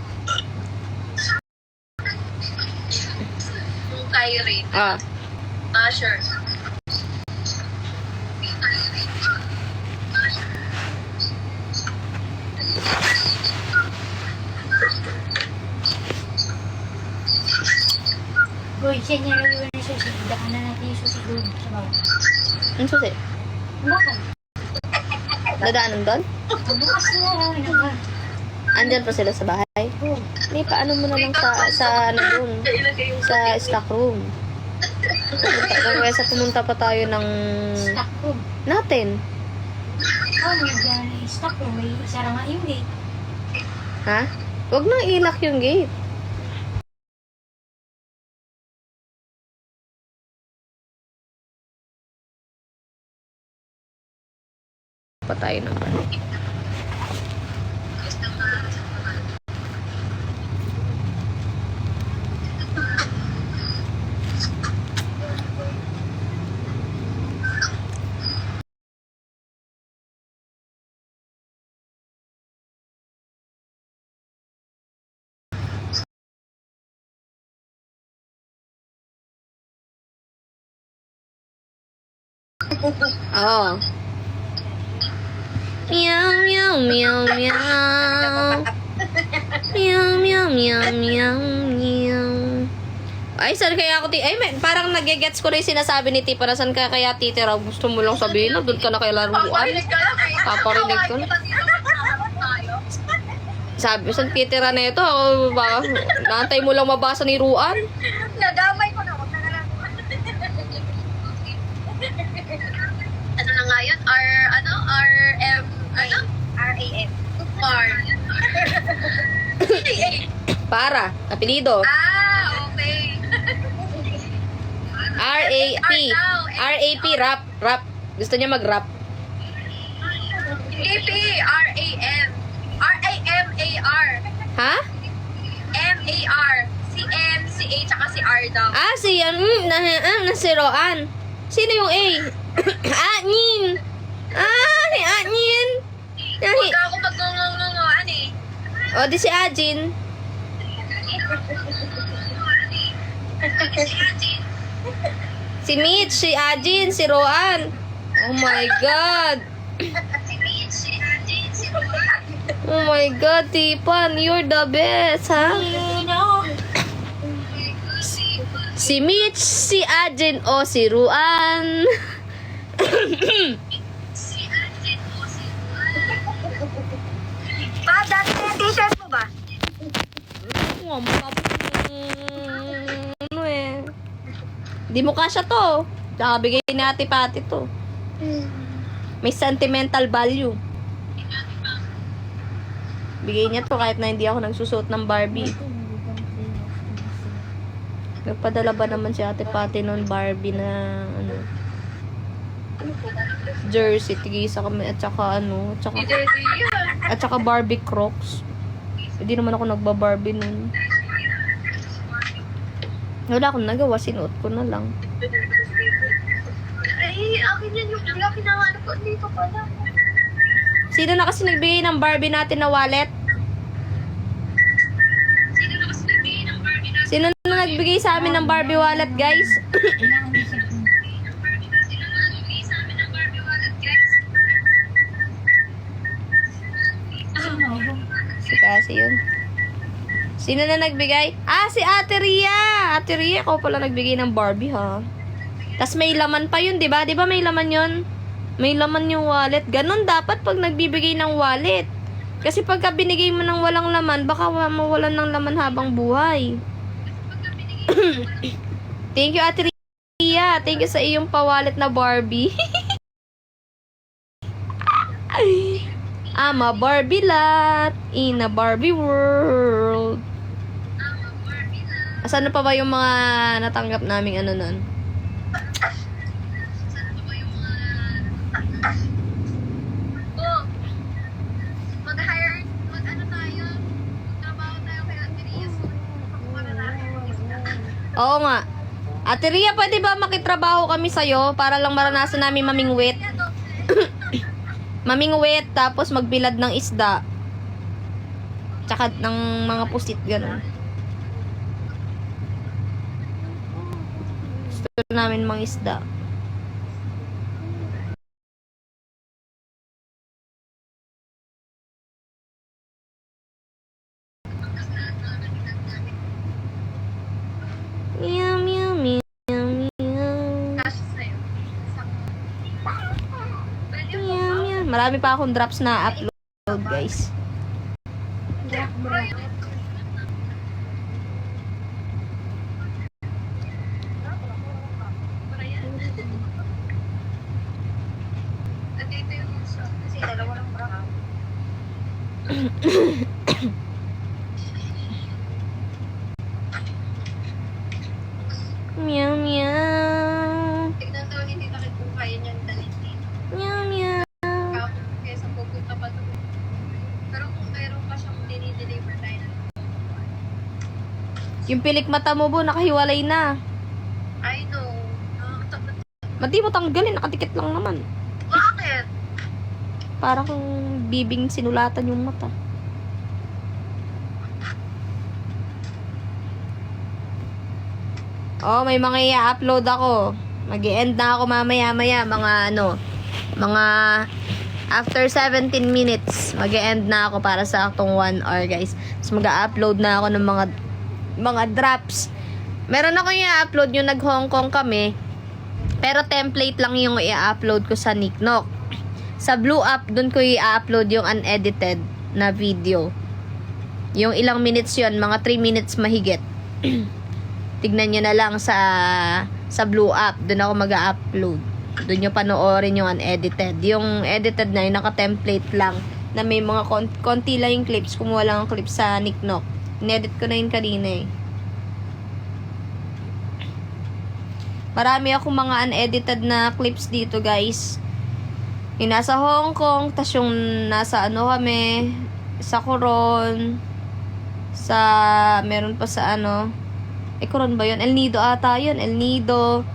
Kyrie. Ah. Sure. Boy, siya niya raw yung susi. Daanan natin yung susi doon sa bawah. Ano susi? Bakit? Dadaanan doon? Bukas na raw yun. Andyan pa sila sa bahay? Oh, May paano mo na lang sa ano doon? Sa stock room. Pumunta pa tayo ng... stock room. Natin. Oh, may stock room. May isa nga yung gate. Ha? Huwag nang ilak yung gate. Pa tayo ng balik. Oo. Meow, meow, meow, meow. Meow, meow, meow, meow, meow. Ay, saan kaya ako Ay, parang nagigets ko na yung sinasabi ni Tipa na saan ka kaya titira. Gusto mo lang sabihin na doon ka na kay laruan. Paparinig ko lang. Sabi, saan titira na ito? Naantay mo lang mabasa ni Ruan. Nadamay ko na. Huwag na lang. Ano na nga yun? RM, ano? RAM. Para, apelido. Okay. R-A-P. R-A-P, rap. Rap. Gusto niya mag-rap. AP, RAM. R-A-M-A-R. Ha? M-A-R. Si M, si A, tsaka si R daw. Ah, si yan. Nasiroan. Sino yung A? Anin. Ah, ni Anin. Huwag ako mag-ngungungunguan eh. O, di si Ajin. Si Mitch, si Ajin, si Roan. Oh my God. Oh my God, Tipan, you're the best, ha? Si Mitch, si Ajin, o si Ruan. Pa, dati na yung t-shirt mo ba? Ano eh. Di mo kasya to. Tsaka bigay ni Ate Pati to. May sentimental value. Bigay niya to kahit na hindi ako nagsusuot ng Barbie. Nagpadala ba naman si Ate Pati noon Barbie na ano jersey, tigisa kami at saka ano, at saka Barbie Crocs. Hindi naman ako nagba-Barbie noon. Wala akong nagawa, sinuot ko na lang. Ay, akin yan yung wala kinahanap ko dito pala. Sino na kasi nagbigay ng Barbie natin na wallet? Sino na nagbigay sa amin ng Barbie wallet, guys? Kailangan yung cellphone. Si kasi yun. Sino na nagbigay? Ah, si Ate Ria! Ate Ria, ikaw pala nagbigay ng Barbie, ha? Tas may laman pa yun, di ba? Di ba may laman yun? May laman yung wallet. Ganon dapat pag nagbibigay ng wallet. Kasi pagka binigay mo ng walang laman, baka mawalan ng laman habang buhay. Thank you, Ate Ria. Thank you sa iyong pawalet na Barbie. I'm a Barbie lot in a Barbie world. Asan na pa ba yung mga natanggap naming ano nun? Oh, mag-hire, mag-ano tayo, trabaho tayo kay Ate Ria. Para natin. Oo nga. Ate Ria, pwede ba makitrabaho kami sa'yo para lang maranasan namin mamingwit? Mamingwit, tapos magbilad ng isda. Tsaka ng mga pusit, gano'n. Gusto namin mga isda. Meow, meow, meow, meow. Meow, meow. Marami pa akong drops na upload, guys. Meow, meow. Tignan daw hindi na kung kaya niyang dalhin dito. Meow, meow. Kaysa pupunta pa doon. Pero kung mayroon pa siyang dinideliver tayo na. Yung pilik mata mo, bo, nakahiwalay na. I know. Mati mo tanggalin, nakatikit lang naman. Bakit? Parang kung bibing sinulatan yung mata. Oh, may mga i-upload ako. Mag-i-end na ako mamaya-maya. Mga after 17 minutes, mag-i-end na ako para sa aktong 1 hour, guys. So, mag-upload na ako ng mga drops. Meron ako i-upload yung nag-Hong Kong kami. Pero template lang yung i-upload ko sa Niknok. Sa Blue App, dun ko i-upload yung unedited na video. Yung ilang minutes yun, mga 3 minutes mahigit. Tignan nyo na lang sa Blue App. Dun ako mag-upload. Dun nyo panoorin yung unedited. Yung edited na yun, naka-template lang. Na may mga konti lang yung clips. Kumuha lang ang clips sa Niknok. Inedit ko na yun kanina eh. Marami akong mga unedited na clips dito, guys. Yung nasa Hong Kong, tas yung nasa ano kami, sa Coron, meron pa sa Coron ba yun? El Nido ata yun, El Nido,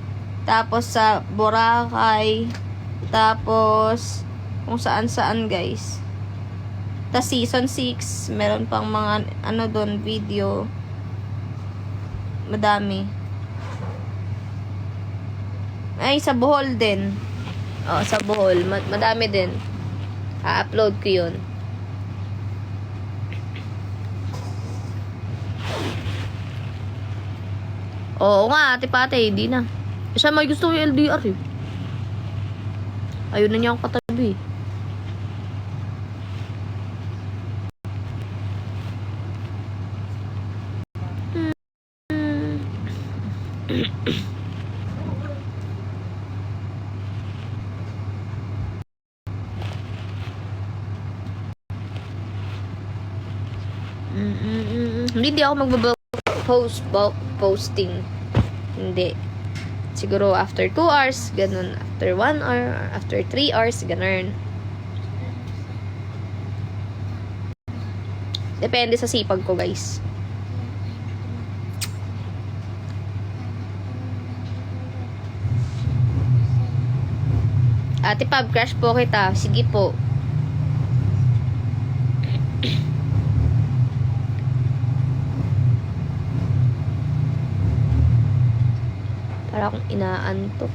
tapos sa Boracay, tapos kung saan-saan, guys. Tas season 6, meron pang mga doon, video. Madami. Ay, sa Bohol din. Oh, sa Bohol. Madami din. A-upload ko yun. Oo nga, ate pate, hindi na. Siya may gusto yung LDR eh. Ayun na niya ang katabi. Hindi ako posting. Hindi. Siguro after 2 hours, ganun. After 1 hour, after 3 hours, ganun. Depende sa sipag ko, guys. Ate Pab, crush po kita. Sige po. Para akong inaantok.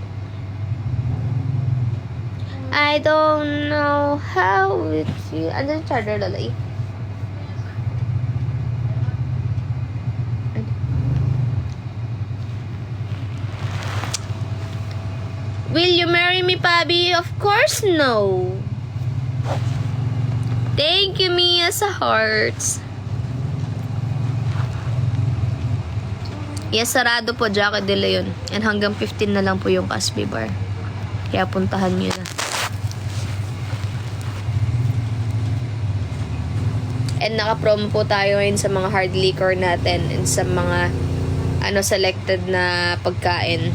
I don't know how it feels. Ano yung charger, lalay? Will you marry me, Pabi? Of course, no. Thank you, Mia, sa hearts. Yes, sarado po, Jackie De Leon. And hanggang 15 na lang po yung Casby Bar. Kaya puntahan nyo na. And naka-promo po tayo ngayon sa mga hard liquor natin and sa mga selected na pagkain.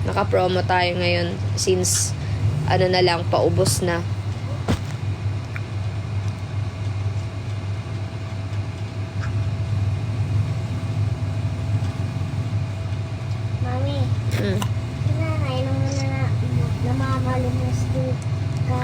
Naka-promo tayo ngayon since na lang, paubos na. Mami, kinanay nung namamalimos ka sa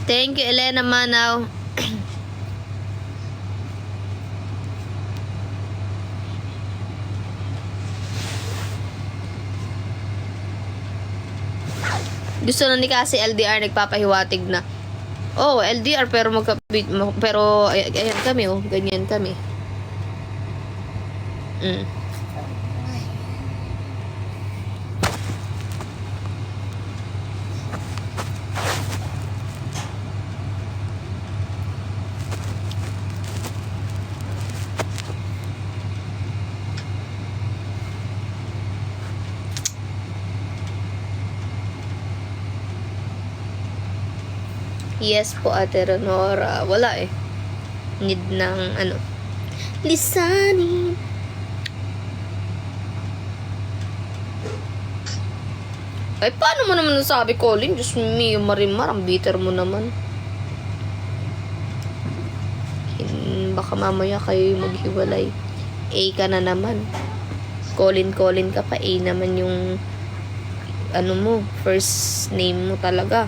Thank you, Elena Manaw. Gusto na ni kasi LDR nagpapahiwatig na. Oh, LDR pero pero ayan kami oh, ganyan kami. Mm. Yes po, Ate Renora. Wala eh. Need ng ano. Lisanin. Ay, paano mo naman nasabi, Colin? Diyos me, Marimar, ang bitter mo naman. Baka mamaya kayo maghiwalay. A ka na naman. Colin ka pa. A naman yung ano mo, first name mo talaga.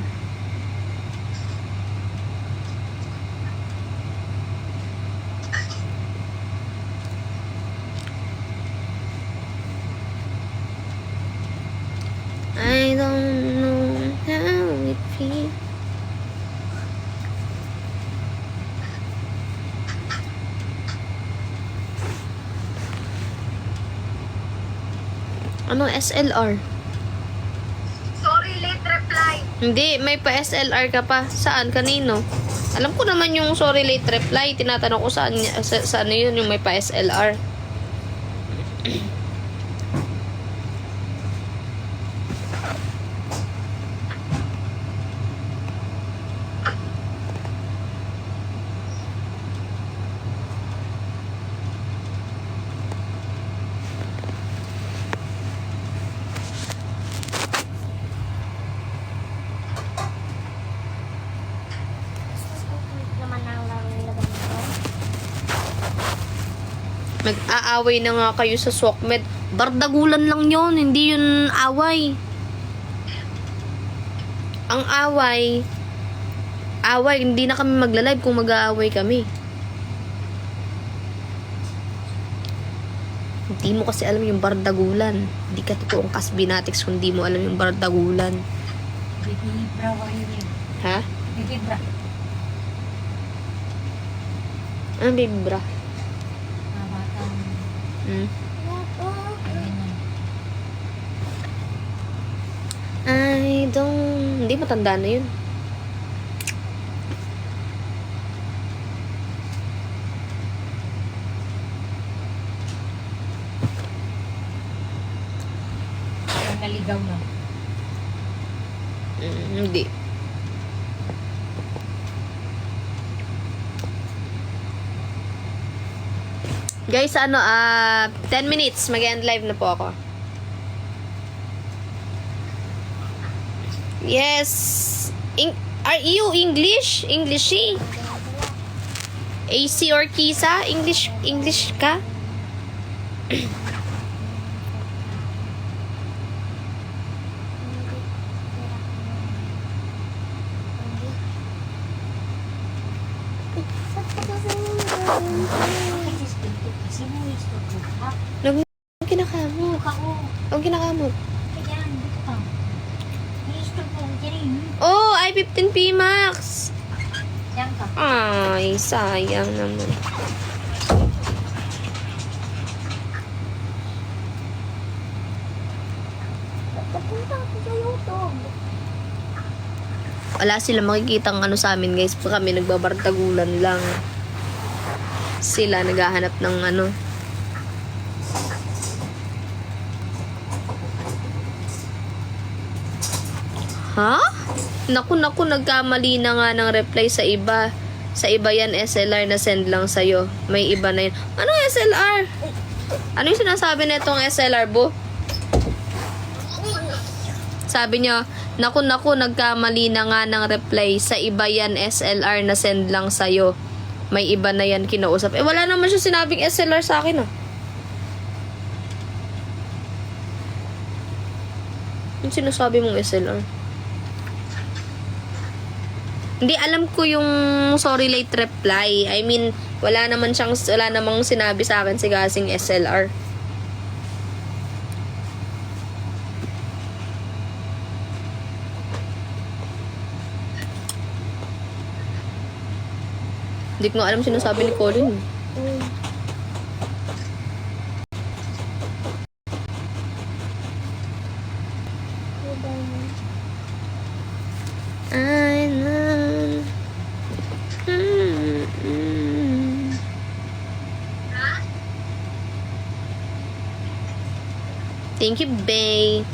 I don't know how it feels. Ano SLR? Sorry, late reply. Hindi, may pa SLR ka pa. Saan? Kanino? Alam ko naman yung sorry late reply. Tinatanong ko saan, sa ano yun yung may pa SLR. Naman ang laban ko. Mag-aaway na nga kayo sa Swakmed. Bardagulan lang yon, hindi yun away. Ang away, hindi na kami magla-live kung mag-aaway kami. Hindi mo kasi alam yung bardagulan. Hindi ka totoong kasbinatics kung hindi mo alam yung bardagulan. Bibibra ko yun. Ha? Bibibra. Ano bibra? Mga batang Hmm? ganyan. I don't... Hindi, matanda na yun. Yung naligaw na. Hindi. Guys, 10 minutes. Mag-end live na po ako. Yes. Are you English? Englishy? AC or Kisa? English ka? Kasi mo yung studio ka. Ang kinakamot. Ako. Ang kinakamot. Kaya, dito ka. Yung studio ko dyan. Oh, i15P Max. Yan ka. Ay, sayang naman. Papunta ako sa YouTube. Wala silang makikitang ano sa amin, guys. Kami nagbabartagulan lang. Sila naghahanap ng ano. Ha? Naku, nagkamali na nga ng reply sa iba. Sa iba yan, SLR na send lang sa'yo. May iba na yun. Ano SLR? Ano yung sinasabi na itong SLR, bo? Sabi niya, naku, nagkamali na nga ng reply. Sa iba yan, SLR na send lang sa'yo. May iba na yan kinausap. Eh, wala naman siya sinabing SLR sa akin, ah. Yung sinasabi mong SLR? Hindi, alam ko yung sorry late reply. I mean, wala namang sinabi sa akin si Gasing SLR. Hindi ko nga alam sinasabi ni Colin. I know. Thank you, Bay.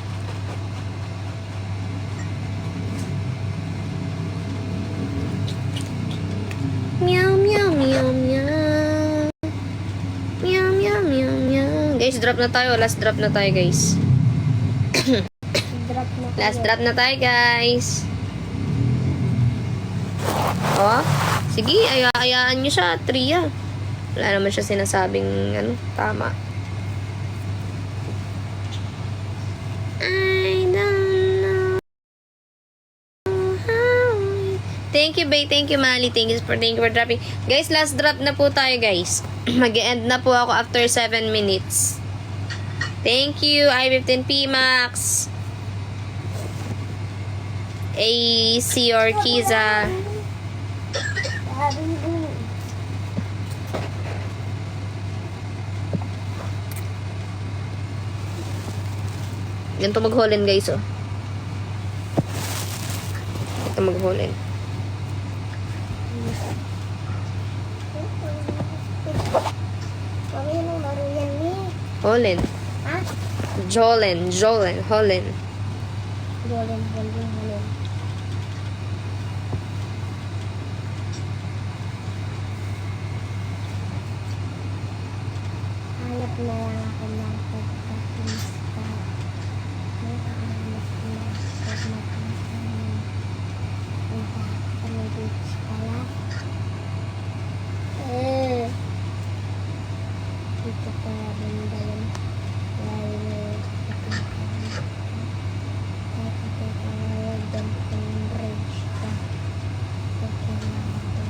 Meow, meow, meow, meow. Meow, meow, meow, meow. Guys, drop na tayo. Last drop na tayo, guys. Last drop na tayo, guys. Oh, sige, ayaan nyo siya, Tria. Wala naman siya sinasabing, tama. I don't know how. Thank you, Bay. Thank you, Mali. Thank you for dropping. Guys, last drop na po tayo, guys. Mag-end na po ako after 7 minutes. Thank you, I-15P Max. AC Orquiza. Ganito mag-Holland, guys, oh. Ito mag-Holland. Holland. Ha? Holland. Dolen. Hanap na lang ako ng pagkakinista. May kahanap na pagkakinista. Ang beach pala. Dito ko na banda yun. Lalo na yung pagkakinista. Kahit ito ko na yung damping bridge ka. Pagkakinista.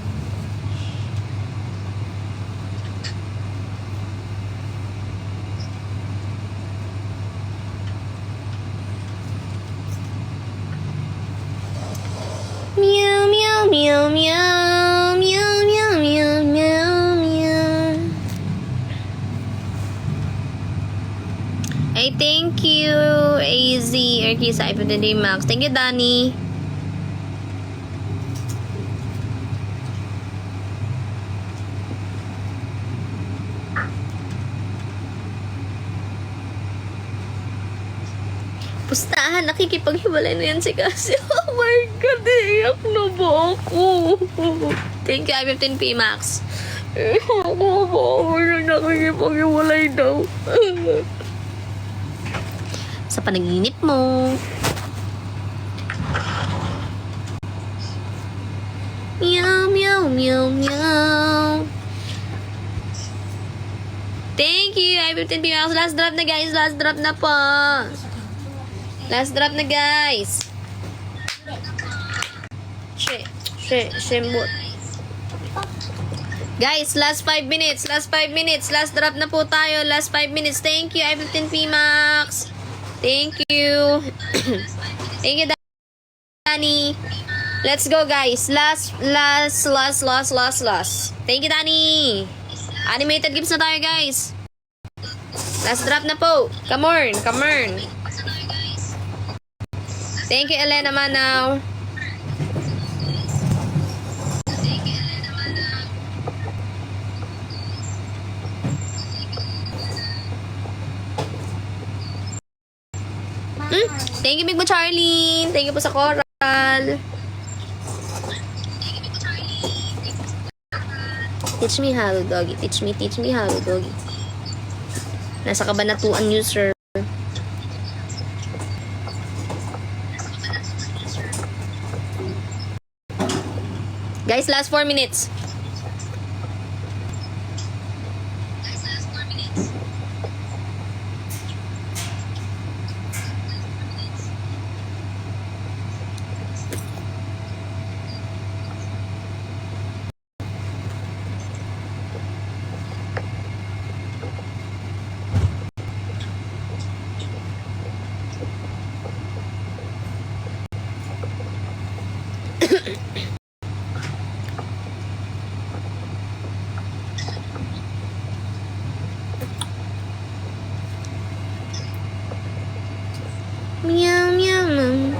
Meow, meow, meow, meow. Meow, meow, meow, meow, meow. Ay, thank you, AZ, Erkisa, Ipinday Max. Thank you, Danny. Pustahan, nakikipaghiwalay na yan si Cassie. Oh my God, iyak na ba ako? Thank you, I-15P Max. Iyak na ba ako na nakikipaghiwalay daw? Sa panaginip mo. Meow, meow, meow, meow. Thank you, I-15P Max. Last drop na, guys. Last drop na po. Last drop na, guys. Shembot. Guys, last 5 minutes. Last 5 minutes. Last drop na po tayo. Last 5 minutes. Thank you, I-15P Max. Thank you. Thank you, Danny. Let's go, guys. Last. Thank you, Danny. Animated gifts na tayo, guys. Last drop na po. Come on. Thank you, Elena Manaw. Thank you, Big Mo Charlene. Thank you po sa Coral. Teach me how, doggy. Teach me how, doggy. Nasa kabanatuan user. Guys, last 4 minutes. Meow, meow, meow.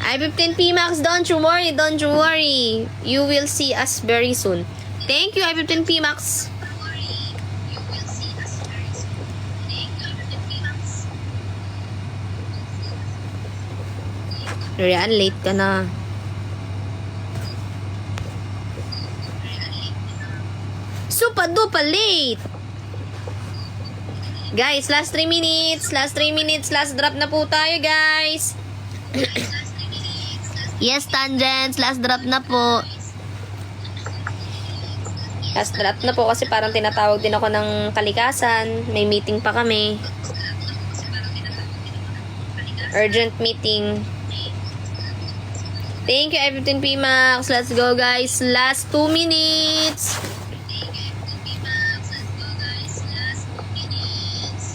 I-15P Max, don't you worry. You will see us very soon. Thank you, I-15P Max. Rian, late ka na. Super duper late. Guys, last 3 minutes. Last drop na po tayo, guys. Yes, Tangents. Last drop na po. Last drop na po kasi parang tinatawag din ako ng kalikasan. May meeting pa kami. Urgent meeting. Thank you, everything P Max. Let's go, guys. Last 2 minutes.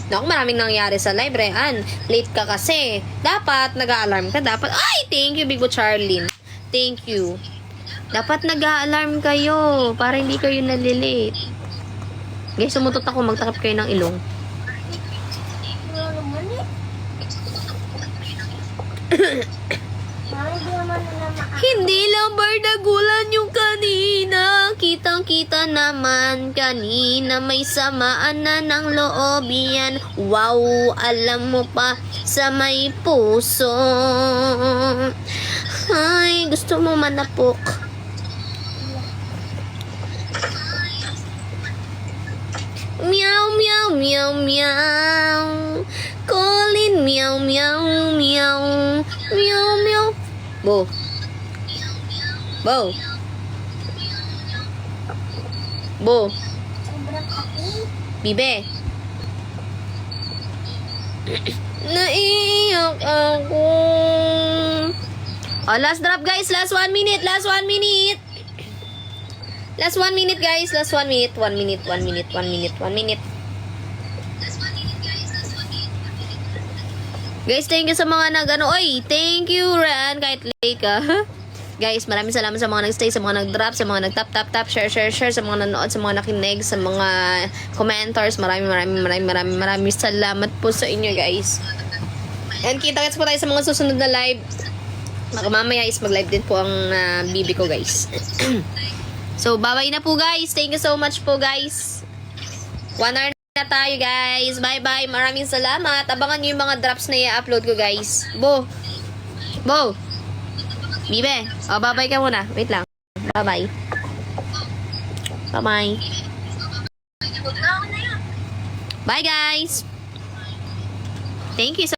Naku, maraming nangyari sa live, Rehan. Late ka kasi. Dapat nag-a-alarm ka. Dapat, ay, thank you, Bigo Charlene. Thank you. Dapat nag-a-alarm kayo para hindi kayo nalilate. Guys, sumutot ako. Magtakip kayo ng ilong. Wala naman eh. Parang di naman nila Hindi lang bardagulan yung kanina. Kitang-kita naman kanina. May samaan na ng loob yan. Wow, alam mo pa sa may puso. Ay, gusto mo manapok. Meow, meow, meow, meow. Colin, meow, meow, meow. Meow, meow. Bo. Bo. Bo. sobrang api. Bibe. Naiiyak ako. Oh, last drop, guys. Last 1 minute. Last 1 minute. Last 1 minute, guys. Last 1 minute. 1 minute. 1 minute. 1 minute. 1 minute. Guys, thank you sa mga nag-ano. Oy, thank you, Ran. Kahit late ka. Guys, maraming salamat sa mga nag-stay, sa mga nag-drop, sa mga nag-tap, share, sa mga nanood, sa mga nakinig, sa mga commenters. Maraming salamat po sa inyo, guys. And kita-kits po tayo sa mga susunod na live. Mamaya is mag-live din po ang bibi ko, guys. So, bye-bye na po, guys. Thank you so much po, guys. 1 hour na tayo, guys. Bye-bye. Maraming salamat. Abangan nyo yung mga drops na i-upload ko, guys. Bo. Bibe. O, bye-bye ka muna. Wait lang. Bye-bye. Bye-bye. Bye, guys. Thank you so